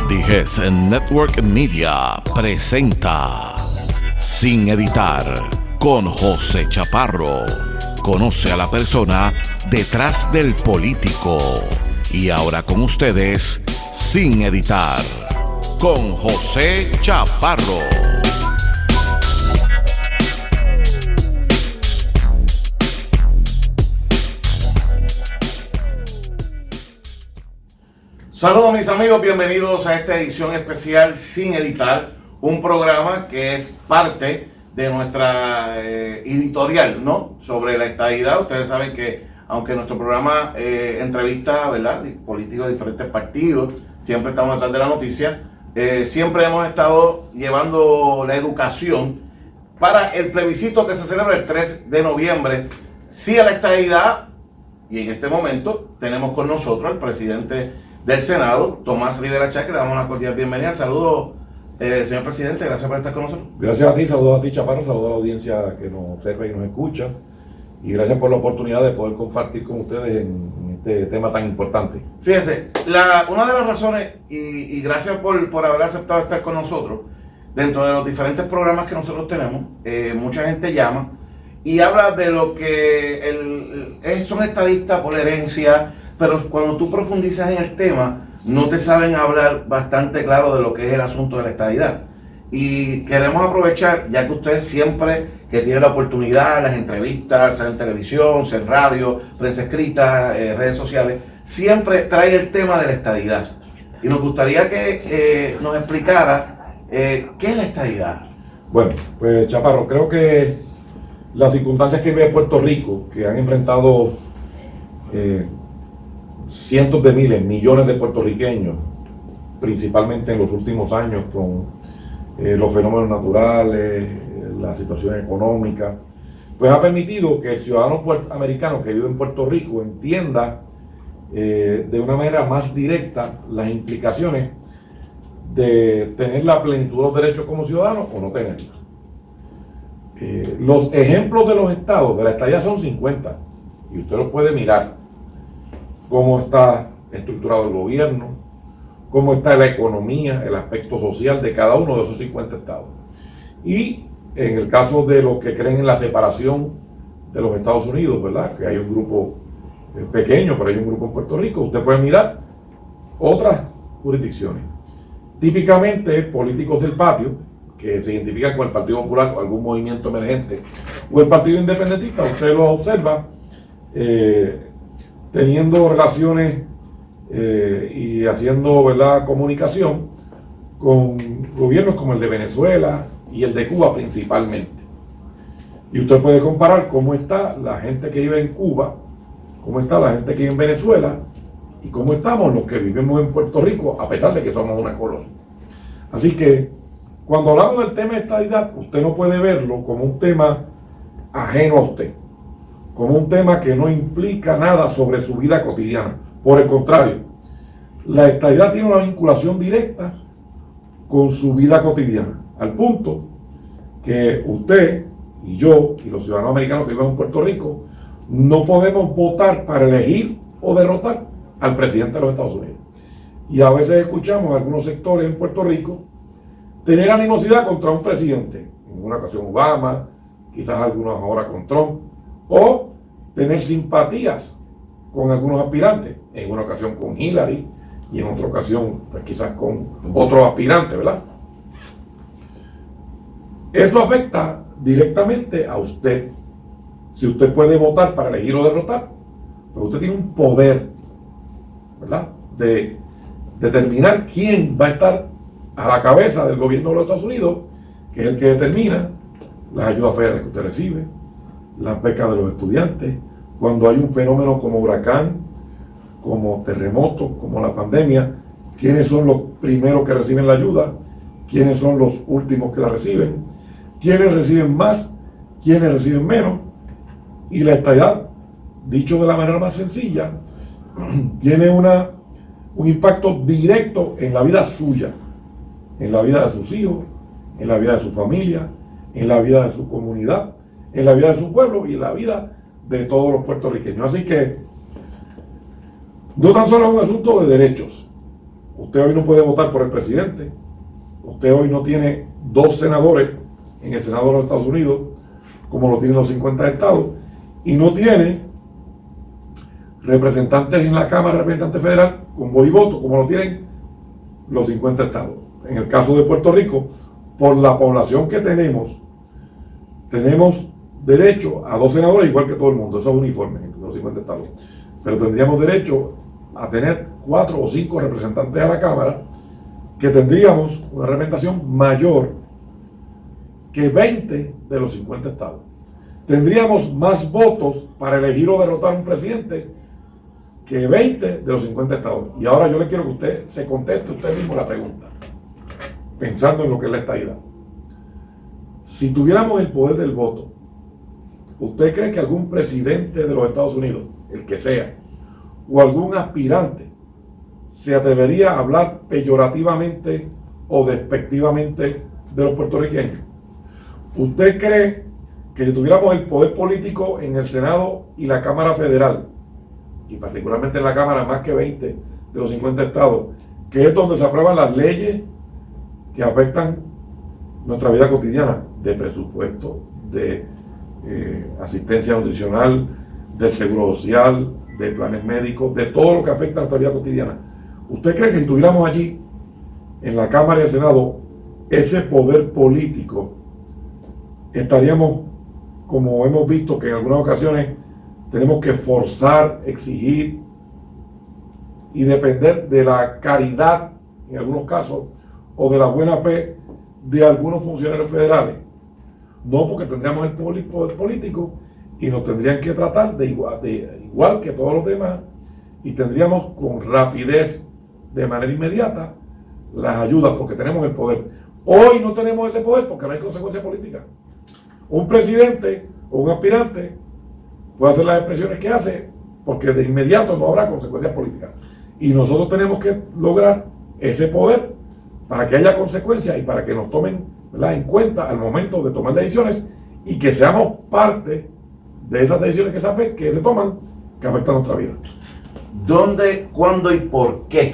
Dijes Network Media presenta Sin Editar con José Chaparro. Conoce a la persona detrás del político. Y ahora con ustedes, Sin Editar, con José Chaparro. Saludos mis amigos, bienvenidos a esta edición especial Sin Editar, un programa que es parte de nuestra editorial, ¿no?, sobre la estadidad. Ustedes saben que aunque nuestro programa entrevista, ¿verdad?, políticos de diferentes partidos, siempre estamos detrás de la noticia, siempre hemos estado llevando la educación para el plebiscito que se celebra el 3 de noviembre, sí a la estadidad. Y en este momento tenemos con nosotros al presidente del Senado, Tomás Rivera Chat, que le damos una cordial bienvenida. Saludos, señor presidente, gracias por estar con nosotros. Gracias a ti, saludos a ti, Chaparro, saludos a la audiencia que nos observa y nos escucha, y gracias por la oportunidad de poder compartir con ustedes en este tema tan importante. Fíjense, una de las razones, y gracias por haber aceptado estar con nosotros, dentro de los diferentes programas que nosotros tenemos, mucha gente llama y habla de lo que son estadistas por herencia, pero cuando tú profundizas en el tema, no te saben hablar bastante claro de lo que es el asunto de la estadidad. Y queremos aprovechar, ya que usted siempre que tiene la oportunidad, las entrevistas, sea en televisión, sea en radio, prensa escrita, redes sociales, siempre trae el tema de la estadidad. Y nos gustaría que nos explicara qué es la estadidad. Bueno, pues Chaparro, creo que las circunstancias que vive Puerto Rico, que han enfrentado cientos de miles, millones de puertorriqueños, principalmente en los últimos años, con los fenómenos naturales, la situación económica, pues ha permitido que el ciudadano americano que vive en Puerto Rico entienda de una manera más directa las implicaciones de tener la plenitud de los derechos como ciudadano o no tenerlos. Los ejemplos de los estados de la estadía son 50, y usted los puede mirar: cómo está estructurado el gobierno, cómo está la economía, el aspecto social de cada uno de esos 50 estados. Y en el caso de los que creen en la separación de los Estados Unidos, ¿verdad?, que hay un grupo pequeño, pero hay un grupo en Puerto Rico, usted puede mirar otras jurisdicciones. Típicamente políticos del patio, que se identifican con el Partido Popular o algún movimiento emergente, o el Partido Independentista, usted los observa teniendo relaciones y haciendo, ¿verdad?, comunicación con gobiernos como el de Venezuela y el de Cuba principalmente. Y usted puede comparar cómo está la gente que vive en Cuba, cómo está la gente que vive en Venezuela y cómo estamos los que vivimos en Puerto Rico, a pesar de que somos una colonia. Así que cuando hablamos del tema de estadidad, usted no puede verlo como un tema ajeno a usted, como un tema que no implica nada sobre su vida cotidiana. Por el contrario, la estadidad tiene una vinculación directa con su vida cotidiana, al punto que usted y yo y los ciudadanos americanos que viven en Puerto Rico no podemos votar para elegir o derrotar al presidente de los Estados Unidos. Y a veces escuchamos a algunos sectores en Puerto Rico tener animosidad contra un presidente, en una ocasión Obama, quizás algunos ahora con Trump, o tener simpatías con algunos aspirantes, en una ocasión con Hillary y en otra ocasión pues quizás con otros aspirantes, ¿verdad? Eso afecta directamente a usted. Si usted puede votar para elegir o derrotar, pues usted tiene un poder, ¿verdad?, de determinar quién va a estar a la cabeza del gobierno de los Estados Unidos, que es el que determina las ayudas federales que usted recibe, las becas de los estudiantes, cuando hay un fenómeno como huracán, como terremoto, como la pandemia, quiénes son los primeros que reciben la ayuda, quiénes son los últimos que la reciben, quiénes reciben más, quiénes reciben menos. Y la estadidad, dicho de la manera más sencilla, tiene un impacto directo en la vida suya, en la vida de sus hijos, en la vida de su familia, en la vida de su comunidad, en la vida de su pueblo y en la vida de todos los puertorriqueños. Así que no tan solo es un asunto de derechos Usted hoy no puede votar por el presidente. Usted hoy no tiene 2 senadores en el Senado de los Estados Unidos, como lo tienen los 50 estados, y no tiene representantes en la Cámara de Representantes Federal con voz y voto, como lo tienen los 50 estados. En el caso de Puerto Rico, por la población que tenemos derecho a 2 senadores igual que todo el mundo, eso es uniforme en los 50 estados, pero tendríamos derecho a tener 4 o 5 representantes a la Cámara, que tendríamos una representación mayor que 20 de los 50 estados. Tendríamos más votos para elegir o derrotar a un presidente que 20 de los 50 estados. Y ahora yo le quiero que usted se conteste usted mismo la pregunta, pensando en lo que es la estadidad. Si tuviéramos el poder del voto, ¿usted cree que algún presidente de los Estados Unidos, el que sea, o algún aspirante, se atrevería a hablar peyorativamente o despectivamente de los puertorriqueños? ¿Usted cree que si tuviéramos el poder político en el Senado y la Cámara Federal, y particularmente en la Cámara más que 20 de los 50 estados, que es donde se aprueban las leyes que afectan nuestra vida cotidiana, de presupuesto, de asistencia nutricional, del seguro social, de planes médicos, de todo lo que afecta a nuestra vida cotidiana? ¿Usted cree que si tuviéramos allí, en la Cámara y el Senado, ese poder político, estaríamos, como hemos visto que en algunas ocasiones tenemos que forzar, exigir y depender de la caridad, en algunos casos, o de la buena fe de algunos funcionarios federales? No, porque tendríamos el poder político y nos tendrían que tratar de igual que todos los demás, y tendríamos con rapidez, de manera inmediata, las ayudas, porque tenemos el poder. Hoy no tenemos ese poder porque no hay consecuencias políticas. Un presidente o un aspirante puede hacer las expresiones que hace porque de inmediato no habrá consecuencias políticas. Y nosotros tenemos que lograr ese poder para que haya consecuencias y para que nos tomen, ¿verdad?, en cuenta al momento de tomar decisiones, y que seamos parte de esas decisiones que se toman, que afectan nuestra vida. ¿Dónde, cuándo y por qué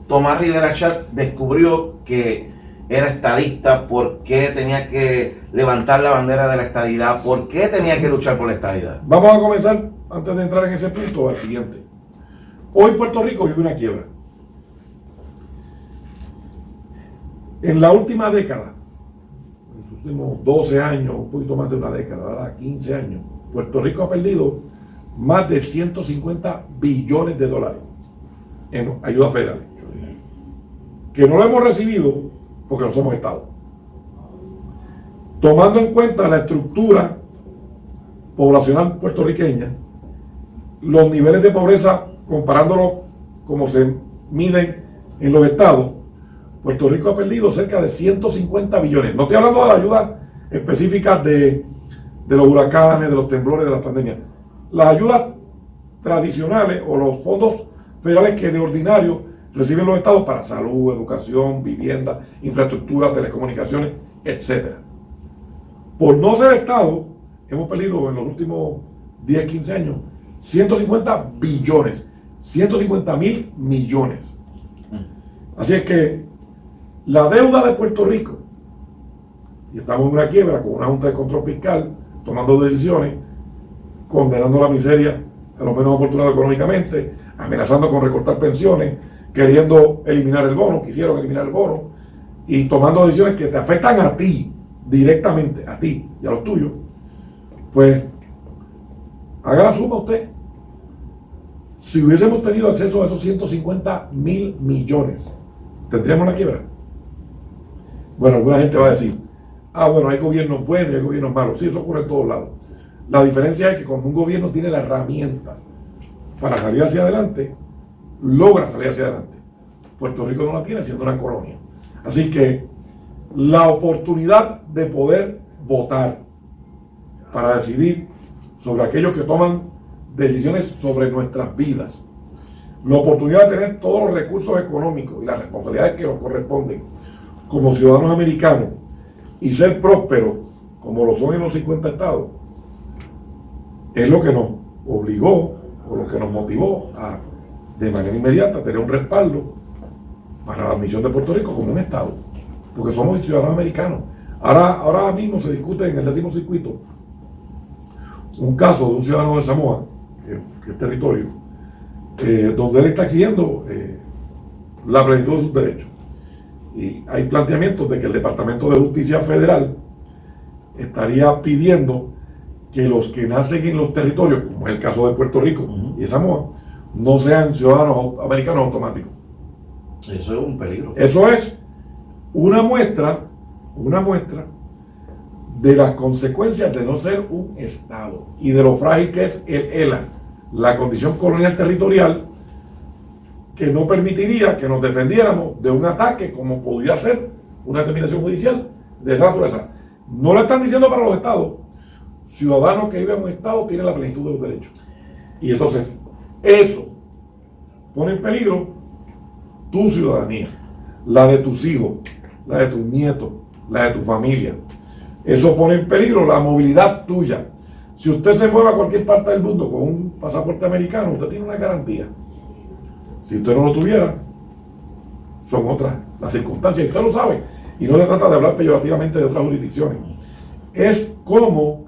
Tomás Rivera Chatz descubrió que era estadista? ¿Por qué tenía que levantar la bandera de la estadidad? ¿Por qué tenía que luchar por la estadidad? Vamos a comenzar, antes de entrar en ese punto, al siguiente. Hoy Puerto Rico vive una quiebra. En la última década, en los últimos 12 años, un poquito más de una década, ahora 15 años, Puerto Rico ha perdido más de 150 billones de dólares en ayudas federales, que no lo hemos recibido porque no somos Estado. Tomando en cuenta la estructura poblacional puertorriqueña, los niveles de pobreza, comparándolo como se miden en los estados, Puerto Rico ha perdido cerca de 150 billones. No estoy hablando de la ayuda específica de los huracanes, de los temblores, de las pandemias. Las ayudas tradicionales o los fondos federales que de ordinario reciben los estados para salud, educación, vivienda, infraestructura, telecomunicaciones, etc. Por no ser Estado, hemos perdido en los últimos 10, 15 años 150 billones, 150,000 millones. Así es que la deuda de Puerto Rico, y estamos en una quiebra con una Junta de Control Fiscal tomando decisiones, condenando la miseria a los menos afortunados económicamente, amenazando con recortar pensiones, queriendo eliminar el bono, quisieron eliminar el bono, y tomando decisiones que te afectan a ti, directamente, a ti y a los tuyos. Pues, haga la suma usted. Si hubiésemos tenido acceso a esos 150,000 millones, ¿tendríamos la quiebra? Bueno, alguna gente va a decir, bueno, hay gobiernos buenos y hay gobiernos malos. Sí, eso ocurre en todos lados. La diferencia es que cuando un gobierno tiene la herramienta para salir hacia adelante, logra salir hacia adelante. Puerto Rico no la tiene, siendo una colonia. Así que la oportunidad de poder votar para decidir sobre aquellos que toman decisiones sobre nuestras vidas, la oportunidad de tener todos los recursos económicos y las responsabilidades que nos corresponden como ciudadanos americanos y ser prósperos como lo son en los 50 estados, es lo que nos obligó o lo que nos motivó a, de manera inmediata, tener un respaldo para la admisión de Puerto Rico como un Estado, porque somos ciudadanos americanos. Ahora mismo se discute en el 10º circuito un caso de un ciudadano de Samoa, que es territorio, donde él está exigiendo la plenitud de sus derechos. Y hay planteamientos de que el Departamento de Justicia Federal estaría pidiendo que los que nacen en los territorios, como es el caso de Puerto Rico y Samoa, no sean ciudadanos americanos automáticos. Eso es un peligro. Eso es una muestra de las consecuencias de no ser un Estado y de lo frágil que es el ELA, la condición colonial territorial, que no permitiría que nos defendiéramos de un ataque como podría ser una determinación judicial de esa naturaleza. No lo están diciendo para los estados. Ciudadanos que viven en un estado tienen la plenitud de los derechos. Y entonces, eso pone en peligro tu ciudadanía, la de tus hijos, la de tus nietos, la de tu familia. Eso pone en peligro la movilidad tuya. Si usted se mueve a cualquier parte del mundo con un pasaporte americano, usted tiene una garantía. Si usted no lo tuviera, son otras las circunstancias, y usted lo sabe. Y no se trata de hablar peyorativamente de otras jurisdicciones. Es como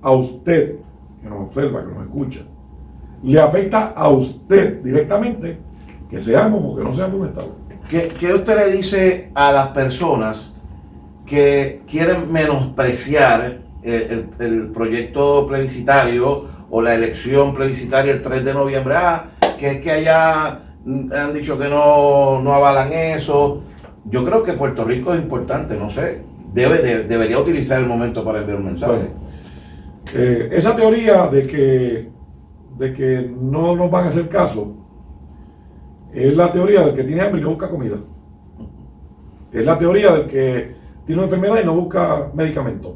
a usted, que nos observa, que nos escucha, le afecta a usted directamente que seamos o que no seamos un Estado. ¿Qué usted le dice a las personas que quieren menospreciar el proyecto plebiscitario o la elección plebiscitaria el 3 de noviembre? Que es que allá han dicho que no avalan eso. Yo creo que Puerto Rico es importante, no sé, debería utilizar el momento para enviar un mensaje. Bueno, esa teoría de que no nos van a hacer caso es la teoría del que tiene hambre y no busca comida. Es la teoría del que tiene una enfermedad y no busca medicamento.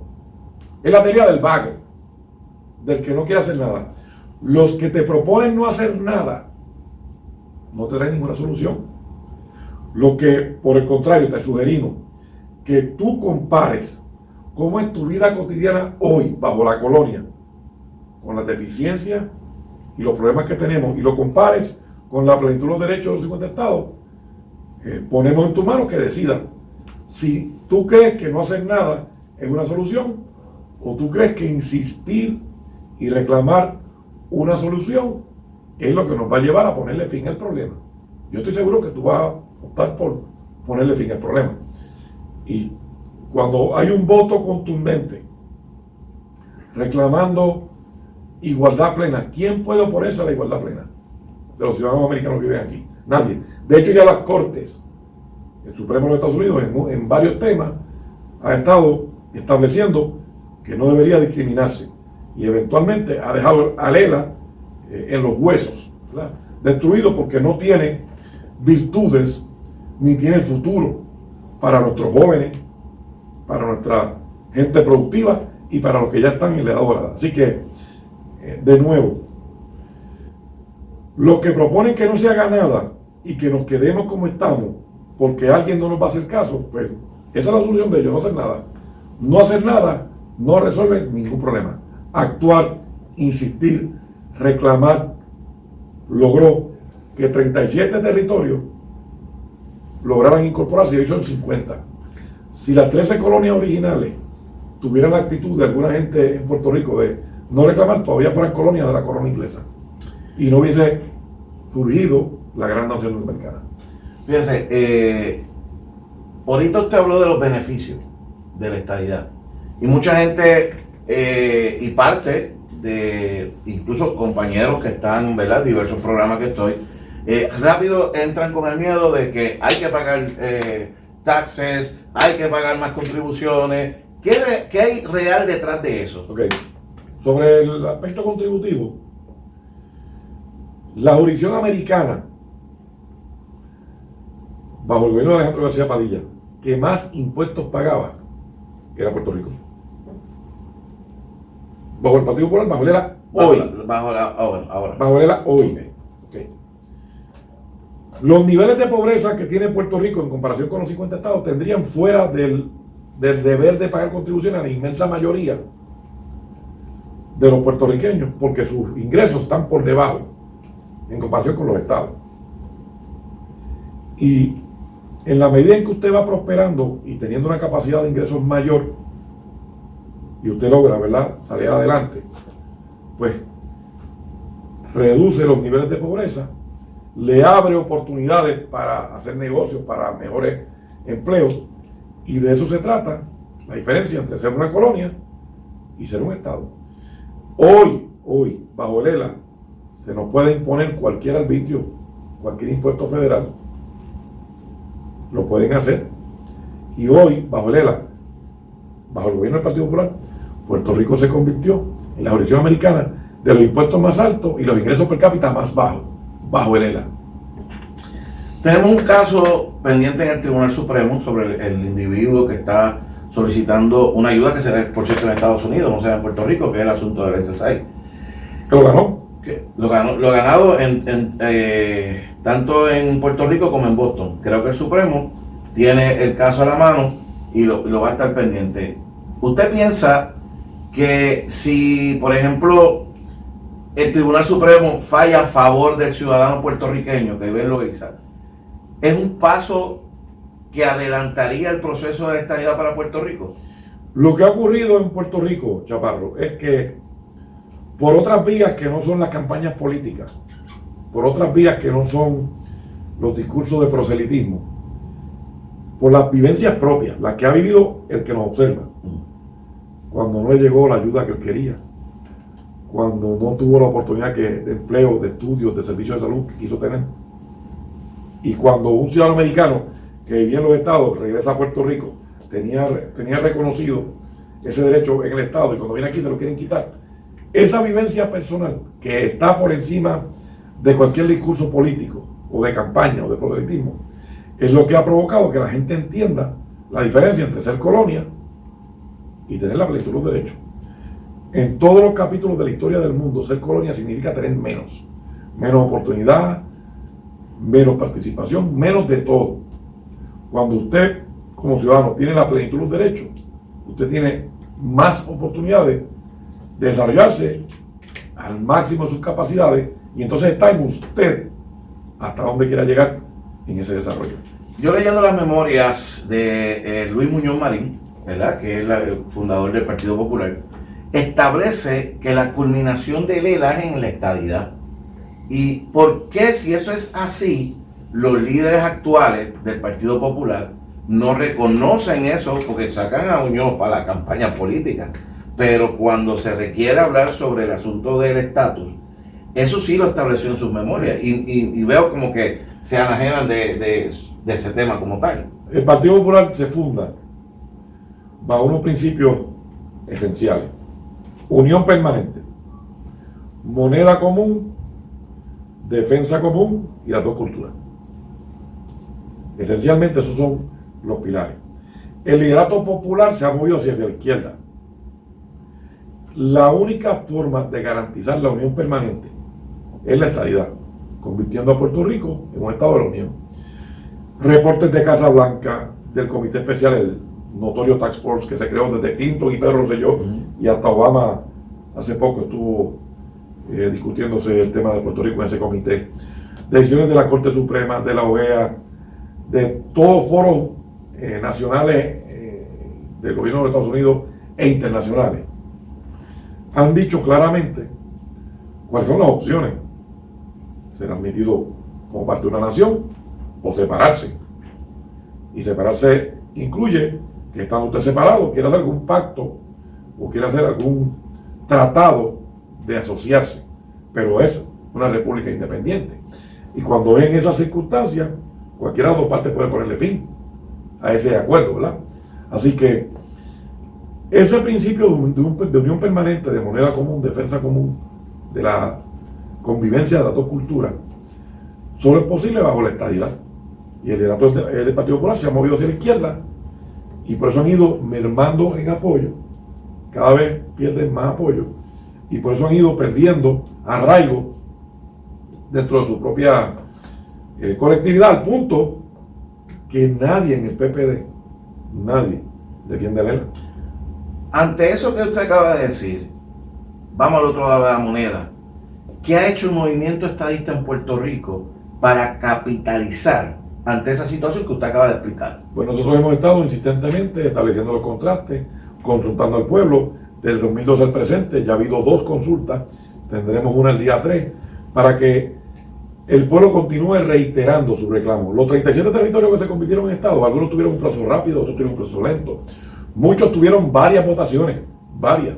Es la teoría del vago, del que no quiere hacer nada. Los que te proponen no hacer nada no te traen ninguna solución. Lo que, por el contrario, te sugerimos que tú compares cómo es tu vida cotidiana hoy bajo la colonia, con las deficiencias y los problemas que tenemos, y lo compares con la plenitud de los derechos de los 50 estados. Ponemos en tu mano que decidas si tú crees que no hacer nada es una solución, o tú crees que insistir y reclamar una solución es lo que nos va a llevar a ponerle fin al problema. Yo estoy seguro que tú vas a optar por ponerle fin al problema. Y cuando hay un voto contundente reclamando igualdad plena, ¿quién puede oponerse a la igualdad plena de los ciudadanos americanos que viven aquí? Nadie. De hecho, ya las Cortes, el Supremo de los Estados Unidos, en varios temas, ha estado estableciendo que no debería discriminarse, y eventualmente ha dejado al ELA en los huesos, ¿verdad? Destruido, porque no tiene virtudes ni tiene futuro para nuestros jóvenes, para nuestra gente productiva y para los que ya están en la edad dorada. Así que, de nuevo, los que proponen que no se haga nada y que nos quedemos como estamos porque alguien no nos va a hacer caso, pues esa es la solución de ellos: no hacer nada. No hacer nada no resuelve ningún problema. Actuar, insistir, reclamar, logró que 37 territorios lograran incorporarse, y hoy son 50. Si las 13 colonias originales tuvieran la actitud de alguna gente en Puerto Rico de no reclamar, todavía fueran colonias de la corona inglesa y no hubiese surgido la gran nación norteamericana. Fíjense, ahorita usted habló de los beneficios de la estadidad, y mucha gente y parte de incluso compañeros que están, ¿verdad?, diversos programas que estoy, rápido entran con el miedo de que hay que pagar taxes, hay que pagar más contribuciones. ¿Qué hay real detrás de eso? Ok. Sobre el aspecto contributivo, la jurisdicción americana, bajo el gobierno de Alejandro García Padilla, que más impuestos pagaba, era Puerto Rico. Bajo el Partido Popular, bajo el ELA hoy. Bajo el ELA hoy. Okay. Los niveles de pobreza que tiene Puerto Rico en comparación con los 50 estados tendrían fuera del deber de pagar contribuciones a la inmensa mayoría de los puertorriqueños, porque sus ingresos están por debajo en comparación con los estados. Y En la medida en que usted va prosperando y teniendo una capacidad de ingresos mayor, y usted logra, ¿verdad?, salir adelante, pues reduce los niveles de pobreza, le abre oportunidades para hacer negocios, para mejores empleos, y de eso se trata la diferencia entre ser una colonia y ser un estado. Hoy, bajo el ELA, se nos puede imponer cualquier arbitrio, cualquier impuesto federal, lo pueden hacer, y hoy, bajo el ELA, bajo el gobierno del Partido Popular, Puerto Rico se convirtió en la jurisdicción americana de los impuestos más altos y los ingresos per cápita más bajos, bajo el ELA. Tenemos un caso pendiente en el Tribunal Supremo sobre el individuo que está solicitando una ayuda que se da, por cierto, en Estados Unidos, no sea en Puerto Rico, que es el asunto del SSI. ¿Que lo ganó? Que lo ganado tanto en Puerto Rico como en Boston. Creo que el Supremo tiene el caso a la mano y lo va a estar pendiente. ¿Usted piensa que si, por ejemplo, el Tribunal Supremo falla a favor del ciudadano puertorriqueño que vive en Loíza, es un paso que adelantaría el proceso de estadidad para Puerto Rico? Lo que ha ocurrido en Puerto Rico, Chaparro, es que por otras vías que no son las campañas políticas, por otras vías que no son los discursos de proselitismo, por las vivencias propias, las que ha vivido el que nos observa, cuando no le llegó la ayuda que él quería, cuando no tuvo la oportunidad de empleo, de estudios, de servicios de salud que quiso tener, y cuando un ciudadano americano que vivía en los estados regresa a Puerto Rico, tenía reconocido ese derecho en el estado, y cuando viene aquí se lo quieren quitar. Esa vivencia personal que está por encima de cualquier discurso político o de campaña o de proselitismo es lo que ha provocado que la gente entienda la diferencia entre ser colonia y tener la plenitud de los derechos. En todos los capítulos de la historia del mundo, ser colonia significa tener menos oportunidad, menos participación, menos de todo. Cuando usted como ciudadano tiene la plenitud de los derechos, usted tiene más oportunidades de desarrollarse al máximo de sus capacidades, y entonces está en usted hasta dónde quiera llegar en ese desarrollo. Yo, leyendo las memorias de Luis Muñoz Marín, ¿verdad?, que es el fundador del Partido Popular, establece que la culminación del ELA es en la estadidad. ¿Y por qué, si eso es así, los líderes actuales del Partido Popular no reconocen eso? Porque sacan a Muñoz para la campaña política, pero cuando se requiere hablar sobre el asunto del estatus, eso sí lo estableció en sus memorias, y veo como que se enajenan de ese tema como tal. El Partido Popular se funda bajo unos principios esenciales: unión permanente, moneda común, defensa común y las dos culturas. Esencialmente esos son los pilares. El liderato popular se ha movido hacia la izquierda. La única forma de garantizar la unión permanente es la estadidad, convirtiendo a Puerto Rico en un estado de la unión. Reportes de Casa Blanca, del Comité Especial, el notorio Task Force que se creó desde Clinton y Pedro Rosselló, y hasta Obama hace poco estuvo discutiéndose el tema de Puerto Rico en ese comité. Decisiones de la Corte Suprema, de la OEA, de todos foros nacionales del gobierno de los Estados Unidos e internacionales, han dicho claramente cuáles son las opciones: ser admitido como parte de una nación o separarse. Y separarse incluye que, estando usted separado, quiera hacer algún pacto o quiera hacer algún tratado de asociarse, pero eso, una república independiente. Y cuando ven esas circunstancias, cualquiera de las dos partes puede ponerle fin a ese acuerdo, ¿verdad? Así que ese principio de unión permanente, de moneda común, defensa común, de la convivencia de las dos culturas, solo es posible bajo la estadidad. Y el liderato del Partido Popular se ha movido hacia la izquierda, y por eso han ido mermando en apoyo, cada vez pierden más apoyo, y por eso han ido perdiendo arraigo dentro de su propia colectividad, al punto que nadie en el PPD, nadie defiende a Lela. Ante eso que usted acaba de decir, vamos al otro lado de la moneda. ¿Qué ha hecho el movimiento estadista en Puerto Rico para capitalizar ante esa situación que usted acaba de explicar? Pues nosotros hemos estado insistentemente estableciendo los contrastes, consultando al pueblo. Desde 2012 al presente ya ha habido 2 consultas, tendremos una el día 3, para que el pueblo continúe reiterando sus reclamos. Los 37 territorios que se convirtieron en estados, algunos tuvieron un proceso rápido, otros tuvieron un proceso lento. Muchos tuvieron varias votaciones, varias.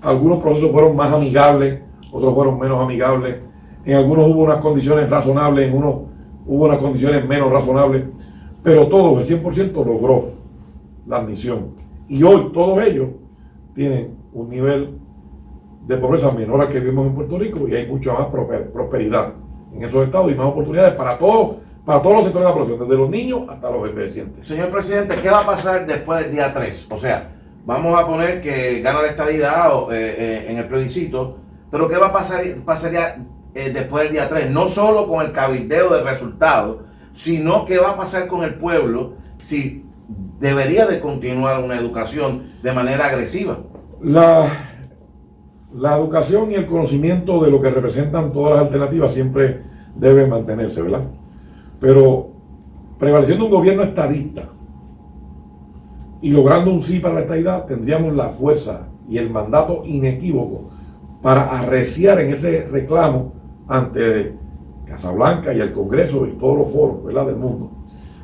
Algunos procesos fueron más amigables, otros fueron menos amigables. En algunos hubo unas condiciones razonables, en unos hubo unas condiciones menos razonables. Pero todos, el 100% logró la admisión. Y hoy todos ellos tienen un nivel de pobreza menor al que vivimos en Puerto Rico y hay mucha más prosperidad en esos estados y más oportunidades para todos los sectores de la población, desde los niños hasta los envejecientes. Señor presidente, ¿qué va a pasar después del día 3? O sea, vamos a poner que gana la estadidad en el plebiscito, pero ¿qué va a pasar después del día 3? No solo con el cabildeo del resultado, sino qué va a pasar con el pueblo si debería de continuar una educación de manera agresiva. La educación y el conocimiento de lo que representan todas las alternativas siempre deben mantenerse, ¿verdad? Pero prevaleciendo un gobierno estadista y logrando un sí para la estadidad, tendríamos la fuerza y el mandato inequívoco para arreciar en ese reclamo ante Casablanca y el Congreso y todos los foros, ¿verdad?, del mundo.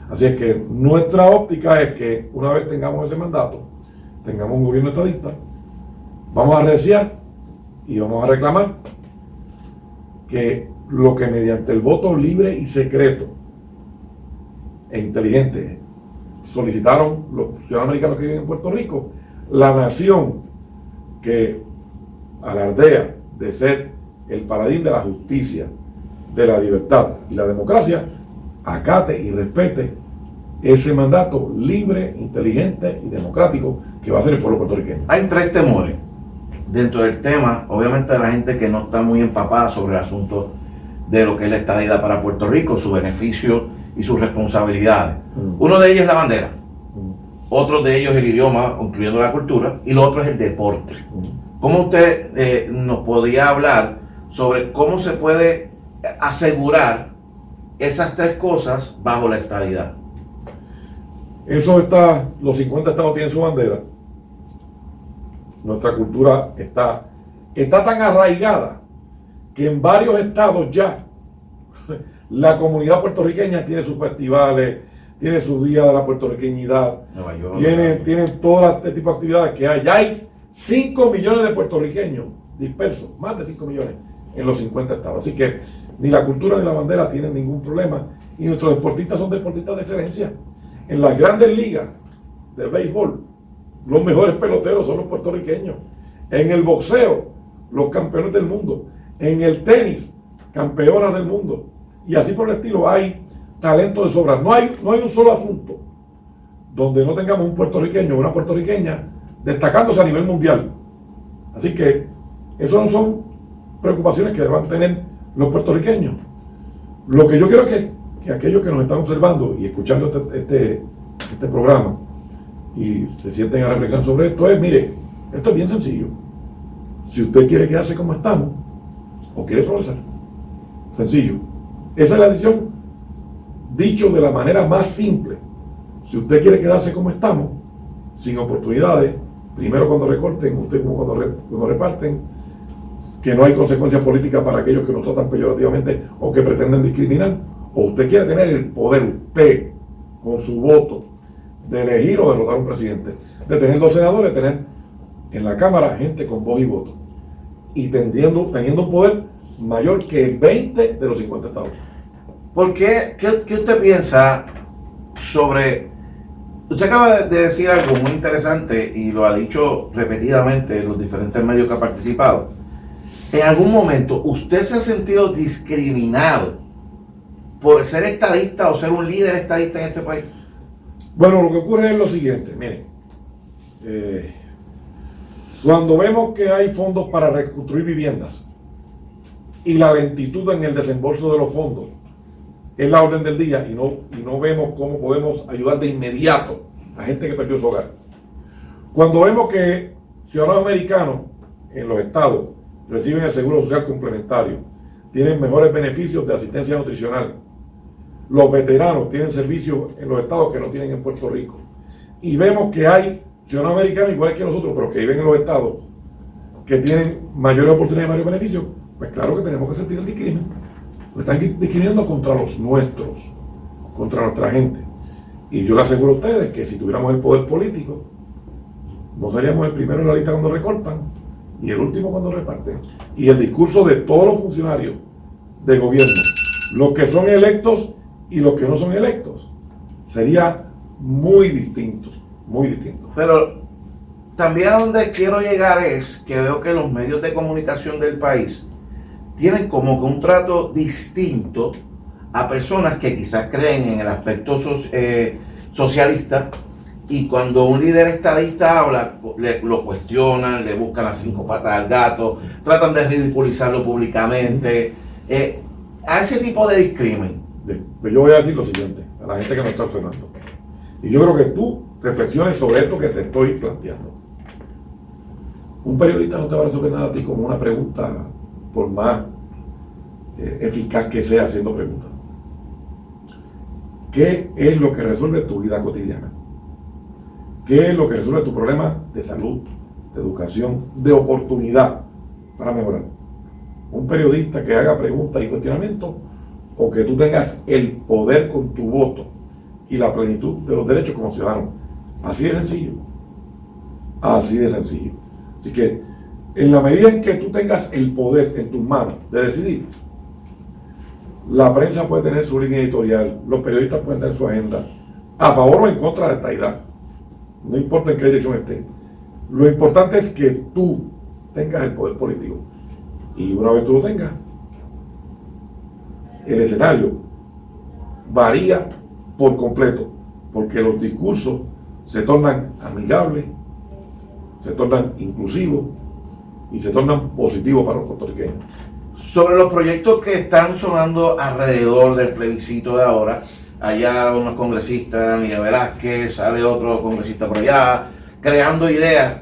Así es que nuestra óptica es que una vez tengamos ese mandato, tengamos un gobierno estadista, vamos a arreciar y vamos a reclamar que lo que mediante el voto libre y secreto e inteligente solicitaron los ciudadanos americanos que viven en Puerto Rico, la nación que alardea de ser el paladín de la justicia, de la libertad y la democracia, acate y respete ese mandato libre, inteligente y democrático que va a ser el pueblo puertorriqueño. Hay 3 temores dentro del tema, obviamente, de la gente que no está muy empapada sobre el asunto de lo que es la estadidad para Puerto Rico, su beneficio y sus responsabilidades. Uno de ellos es la bandera, otro de ellos es el idioma, incluyendo la cultura, y lo otro es el deporte. ¿Cómo usted nos podría hablar sobre cómo se puede asegurar esas 3 cosas bajo la estadidad? Eso está, los 50 estados tienen su bandera. Nuestra cultura está tan arraigada que en varios estados ya la comunidad puertorriqueña tiene sus festivales, tiene su día de la puertorriqueñidad, Nueva York, tiene todo este tipo de actividades que hay. Ya hay 5 millones de puertorriqueños dispersos, más de 5 millones en los 50 estados. Así que ni la cultura ni la bandera tienen ningún problema y nuestros deportistas son deportistas de excelencia. En las grandes ligas de béisbol, los mejores peloteros son los puertorriqueños. En el boxeo, los campeones del mundo. En el tenis, campeonas del mundo. Y así por el estilo, hay talento de sobra. No hay un solo asunto donde no tengamos un puertorriqueño o una puertorriqueña destacándose a nivel mundial. Así que eso no son preocupaciones que deban tener los puertorriqueños. Lo que yo quiero que aquellos que nos están observando y escuchando este programa y se sienten a reflexionar sobre esto mire, esto es bien sencillo. Si usted quiere quedarse como estamos o quiere progresar, sencillo. Esa es la decisión, dicho de la manera más simple. Si usted quiere quedarse como estamos, sin oportunidades, primero cuando recorten, usted como cuando reparten, que no hay consecuencias políticas para aquellos que nos tratan peyorativamente o que pretenden discriminar, o usted quiere tener el poder, usted, con su voto, de elegir o derrotar a un presidente, de tener 2 senadores, tener en la Cámara gente con voz y voto, y teniendo un poder mayor que 20 de los 50 estados. ¿Por qué? ¿Qué usted piensa sobre... Usted acaba de decir algo muy interesante y lo ha dicho repetidamente en los diferentes medios que ha participado. ¿En algún momento usted se ha sentido discriminado por ser estadista o ser un líder estadista en este país? Bueno, lo que ocurre es lo siguiente, miren, cuando vemos que hay fondos para reconstruir viviendas y la lentitud en el desembolso de los fondos es la orden del día y no vemos cómo podemos ayudar de inmediato a gente que perdió su hogar. Cuando vemos que ciudadanos americanos en los estados reciben el seguro social complementario, tienen mejores beneficios de asistencia nutricional, los veteranos tienen servicios en los estados que no tienen en Puerto Rico. Y vemos que hay ciudadanos americanos iguales que nosotros, pero que viven en los estados que tienen mayores oportunidades y mayores beneficios. Pues claro que tenemos que sentir el discrimen. Nos están discriminando contra los nuestros, contra nuestra gente. Y yo le aseguro a ustedes que si tuviéramos el poder político, no seríamos el primero en la lista cuando recortan y el último cuando reparten. Y el discurso de todos los funcionarios de gobierno, los que son electos y los que no son electos, sería muy distinto, muy distinto. Pero también a donde quiero llegar es que veo que los medios de comunicación del país tienen como que un trato distinto a personas que quizás creen en el aspecto socialista, y cuando un líder estadista habla, lo cuestionan, le buscan las 5 patas al gato, tratan de ridiculizarlo públicamente, a ese tipo de discrimen. Pues yo voy a decir lo siguiente a la gente que nos está observando, y yo creo que tú reflexiones sobre esto que te estoy planteando. Un periodista no te va a resolver nada a ti con una pregunta, por más eficaz que sea haciendo preguntas. ¿Qué es lo que resuelve tu vida cotidiana? ¿Qué es lo que resuelve tu problema de salud, de educación, de oportunidad para mejorar? Un periodista que haga preguntas y cuestionamientos, o que tú tengas el poder con tu voto y la plenitud de los derechos como ciudadano. Así de sencillo. Así de sencillo. Así que en la medida en que tú tengas el poder en tus manos de decidir, la prensa puede tener su línea editorial, los periodistas pueden tener su agenda, a favor o en contra de esta idea. No importa en qué dirección esté. Lo importante es que tú tengas el poder político. Y una vez tú lo tengas, el escenario varía por completo, porque los discursos se tornan amigables, se tornan inclusivos y se tornan positivos para los puertorriqueños. Sobre los proyectos que están sonando alrededor del plebiscito de ahora, allá unos congresistas, Miguel Velázquez, sale otro congresista por allá, creando ideas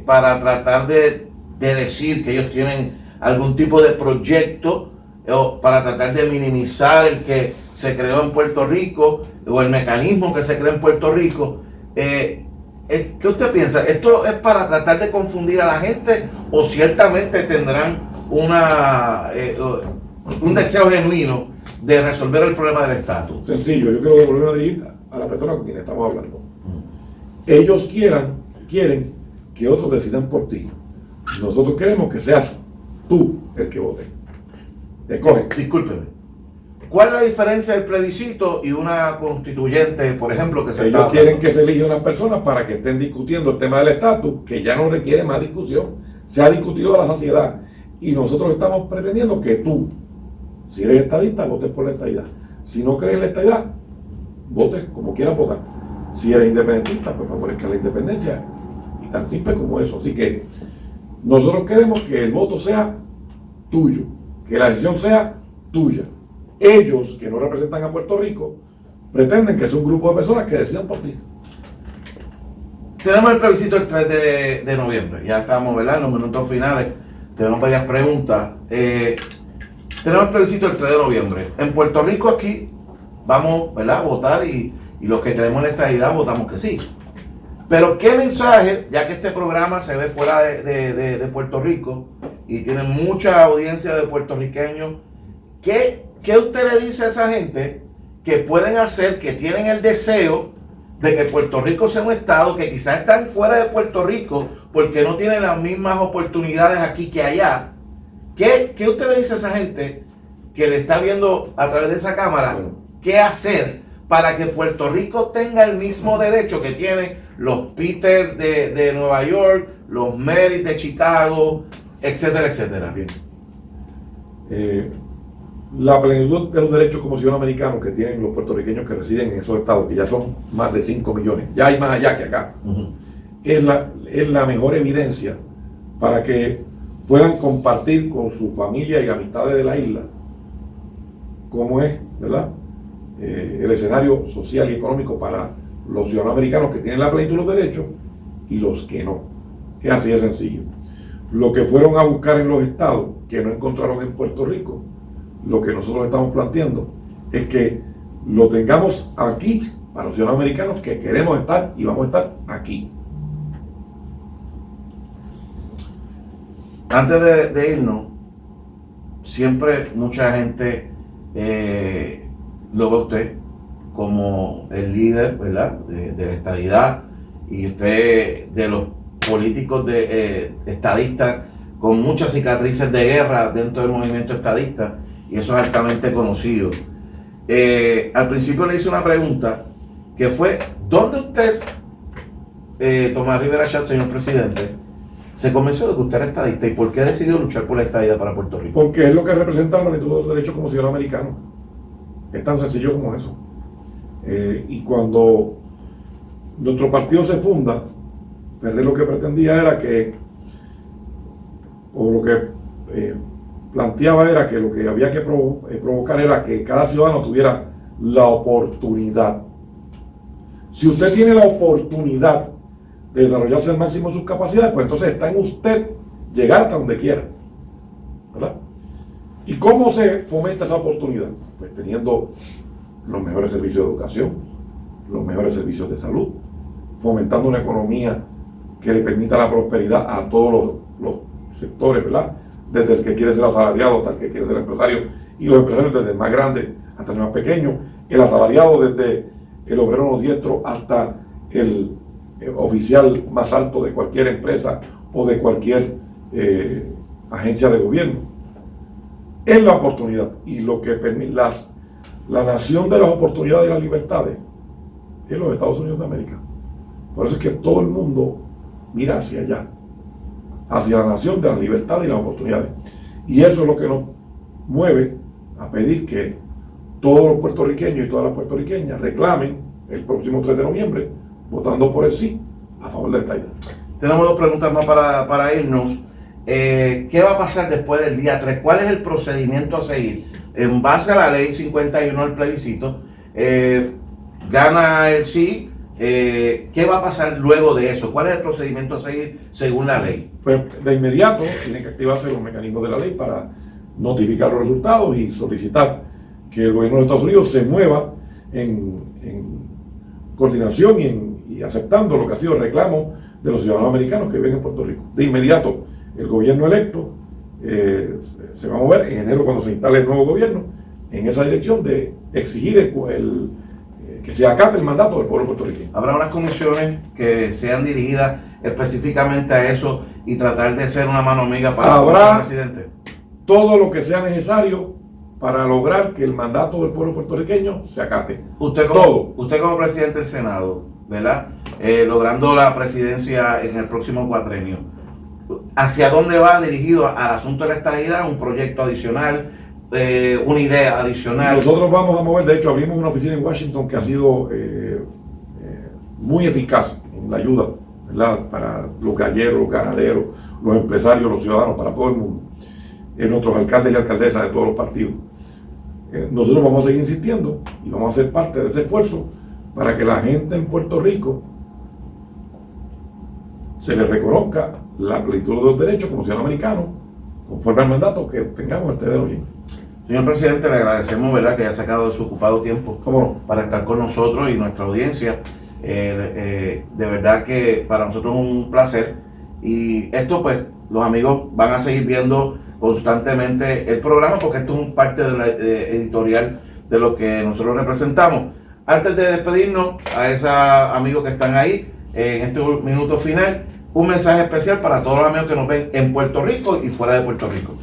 para tratar de decir que ellos tienen algún tipo de proyecto, o para tratar de minimizar el que se creó en Puerto Rico o el mecanismo que se creó en Puerto Rico. ¿Qué usted piensa? ¿Esto es para tratar de confundir a la gente o ciertamente tendrán un deseo genuino de resolver el problema del estatus? Sencillo, yo creo que volvemos a dirigir a la persona con quien estamos hablando. Ellos quieren que otros decidan por ti. Nosotros queremos que seas tú el que vote. Escoge. Discúlpeme. ¿Cuál es la diferencia del plebiscito y una constituyente, por ejemplo, que se Ellos quieren que se elija unas personas para que estén discutiendo el tema del estatus, que ya no requiere más discusión. Se ha discutido a la saciedad. Y nosotros estamos pretendiendo que tú, si eres estadista, votes por la estadidad. Si no crees en la estadidad, votes como quieras votar. Si eres independentista, pues favorezca la independencia. Y tan simple como eso. Así que nosotros queremos que el voto sea tuyo, que la decisión sea tuya. Ellos, que no representan a Puerto Rico, pretenden que es un grupo de personas que decidan por ti. Tenemos el plebiscito el 3 de noviembre. Ya estamos, ¿verdad?, en los minutos finales. Tenemos varias preguntas. Tenemos el plebiscito el 3 de noviembre. En Puerto Rico aquí vamos, ¿verdad?, a votar y los que tenemos la estadidad votamos que sí. Pero ¿qué mensaje, ya que este programa se ve fuera de Puerto Rico y tiene mucha audiencia de puertorriqueños, ¿qué usted le dice a esa gente que pueden hacer, que tienen el deseo de que Puerto Rico sea un estado, que quizás están fuera de Puerto Rico porque no tienen las mismas oportunidades aquí que allá? ¿Qué usted le dice a esa gente que le está viendo a través de esa cámara? ¿Qué hacer para que Puerto Rico tenga el mismo derecho que tienen los Peter de Nueva York, los Merit de Chicago, etcétera, etcétera? Bien. La plenitud de los derechos como ciudadanos americanos que tienen los puertorriqueños que residen en esos estados, que ya son más de 5 millones, ya hay más allá que acá, es la mejor evidencia para que puedan compartir con su familia y amistades de la isla cómo es, ¿verdad?, el escenario social y económico para los ciudadanos americanos que tienen la plenitud de los derechos y los que no. Es así de sencillo. Lo que fueron a buscar en los estados que no encontraron en Puerto Rico, lo que nosotros estamos planteando es que lo tengamos aquí para los ciudadanos americanos que queremos estar y vamos a estar aquí. Antes de irnos, siempre mucha gente lo ve a usted como el líder, ¿verdad?, de la estadidad, y usted de los políticos estadistas con muchas cicatrices de guerra dentro del movimiento estadista, y eso es altamente conocido. Al principio le hice una pregunta que fue: ¿dónde usted, Tomás Rivera Schatz, señor presidente, se convenció de que usted era estadista, y por qué decidió luchar por la estadidad para Puerto Rico? Porque es lo que representa la plenitud de los derechos como ciudadano americano. Es tan sencillo como eso. Y cuando nuestro partido se funda, PRD lo que pretendía era que, o lo que planteaba era que lo que había que provocar era que cada ciudadano tuviera la oportunidad. Si usted tiene la oportunidad de desarrollarse al máximo sus capacidades, pues entonces está en usted llegar hasta donde quiera, ¿verdad? ¿Y cómo se fomenta esa oportunidad? Pues teniendo los mejores servicios de educación, los mejores servicios de salud, fomentando una economía que le permita la prosperidad a todos los sectores, ¿verdad? Desde el que quiere ser asalariado hasta el que quiere ser empresario, y los empresarios desde el más grande hasta el más pequeño, el asalariado desde el obrero no diestro hasta el oficial más alto de cualquier empresa o de cualquier agencia de gobierno. Es la oportunidad, y lo que permite la nación de las oportunidades y las libertades es los Estados Unidos de América. Por eso es que todo el mundo mira hacia allá, hacia la nación de las libertades y las oportunidades. Y eso es lo que nos mueve a pedir que todos los puertorriqueños y todas las puertorriqueñas reclamen el próximo 3 de noviembre, votando por el sí, a favor de la estadidad. Tenemos dos preguntas más para irnos. ¿Qué va a pasar después del día 3? ¿Cuál es el procedimiento a seguir? En base a la ley 51 del plebiscito, gana el sí. ¿Qué va a pasar luego de eso? ¿Cuál es el procedimiento a seguir según la ley? Pues de inmediato tienen que activarse los mecanismos de la ley para notificar los resultados y solicitar que el gobierno de Estados Unidos se mueva en coordinación y aceptando lo que ha sido el reclamo de los ciudadanos americanos que viven en Puerto Rico. De inmediato el gobierno electo se va a mover en enero, cuando se instale el nuevo gobierno, en esa dirección de exigir que se acate el mandato del pueblo puertorriqueño. Habrá unas comisiones que sean dirigidas específicamente a eso y tratar de ser una mano amiga para el presidente. Todo lo que sea necesario para lograr que el mandato del pueblo puertorriqueño se acate. Usted como presidente del Senado, ¿verdad? Logrando la presidencia en el próximo cuatrenio, ¿hacia dónde va dirigido al asunto de la estadidad? ¿Un proyecto adicional? ¿Una idea adicional? Nosotros vamos a mover, de hecho abrimos una oficina en Washington que ha sido muy eficaz en la ayuda, ¿verdad?, para los galleros, los ganaderos, los empresarios, los ciudadanos, para todo el mundo. Nuestros alcaldes y alcaldesas de todos los partidos. Nosotros vamos a seguir insistiendo y vamos a ser parte de ese esfuerzo para que la gente en Puerto Rico se les reconozca la plenitud de los derechos como ciudadanos americanos, conforme al mandato que tengamos el 3 de noviembre. Señor presidente, le agradecemos, ¿verdad?, que haya sacado de su ocupado tiempo para estar con nosotros y nuestra audiencia. De verdad que para nosotros es un placer, y esto pues los amigos van a seguir viendo constantemente el programa, porque esto es un parte de la editorial de lo que nosotros representamos. Antes de despedirnos, a esos amigos que están ahí en este minuto final, un mensaje especial para todos los amigos que nos ven en Puerto Rico y fuera de Puerto Rico.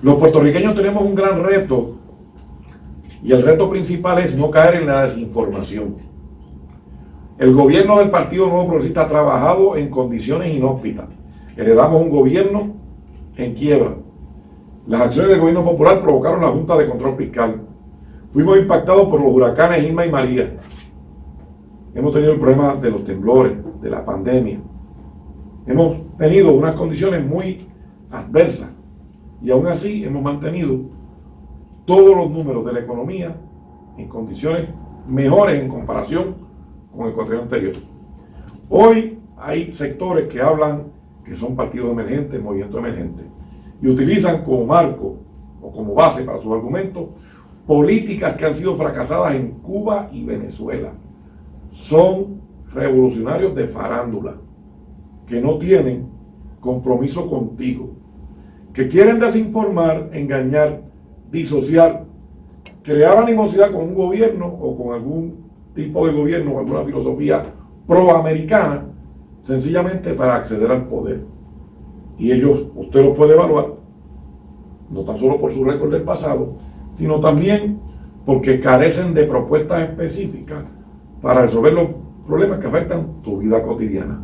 Los puertorriqueños tenemos un gran reto, y el reto principal es no caer en la desinformación. El gobierno del Partido Nuevo Progresista ha trabajado en condiciones inhóspitas. Heredamos un gobierno en quiebra. Las acciones del gobierno popular provocaron la Junta de Control Fiscal. Fuimos impactados por los huracanes Irma y María. Hemos tenido el problema de los temblores, de la pandemia. Hemos tenido unas condiciones muy adversas, y aún así hemos mantenido todos los números de la economía en condiciones mejores en comparación con el cuatrienio anterior. Hoy hay sectores que hablan que son partidos emergentes, movimientos emergentes, y utilizan como marco o como base para sus argumentos políticas que han sido fracasadas en Cuba y Venezuela. Son revolucionarios de farándula, que no tienen compromiso contigo, que quieren desinformar, engañar, disociar, crear animosidad con un gobierno o con algún tipo de gobierno o alguna filosofía proamericana, sencillamente para acceder al poder. Y ellos, usted los puede evaluar, no tan solo por su récord del pasado, sino también porque carecen de propuestas específicas para resolver los problemas que afectan tu vida cotidiana.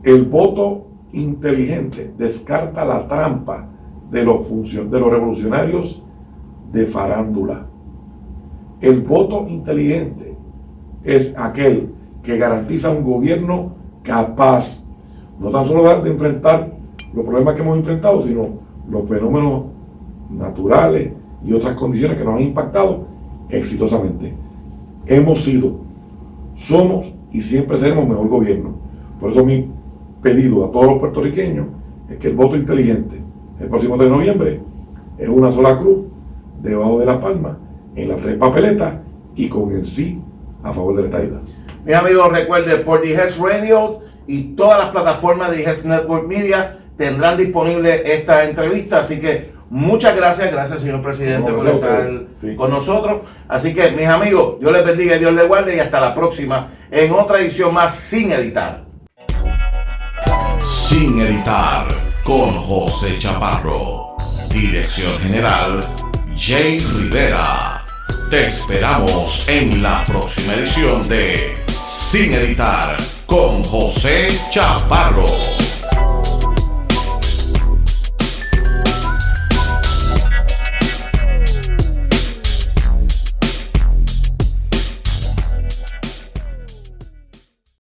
El voto inteligente descarta la trampa de los revolucionarios de farándula. El voto inteligente es aquel que garantiza un gobierno capaz, no tan solo de enfrentar los problemas que hemos enfrentado, sino los fenómenos naturales y otras condiciones que nos han impactado exitosamente. Hemos sido, somos y siempre seremos mejor gobierno. Por eso mi pedido a todos los puertorriqueños es que el voto inteligente el próximo 3 de noviembre es una sola cruz debajo de la palma en las 3 papeletas y con el sí a favor de la estadidad. Mis amigos, recuerden, por DHS Radio y todas las plataformas de DHS Network Media tendrán disponible esta entrevista, así que muchas gracias señor presidente por estar con nosotros. Así que mis amigos, Dios les bendiga y Dios les guarde y hasta la próxima en otra edición más Sin Editar. Sin Editar con José Chaparro. Dirección General Jay Rivera. Te esperamos en la próxima edición de Sin Editar con José Chaparro.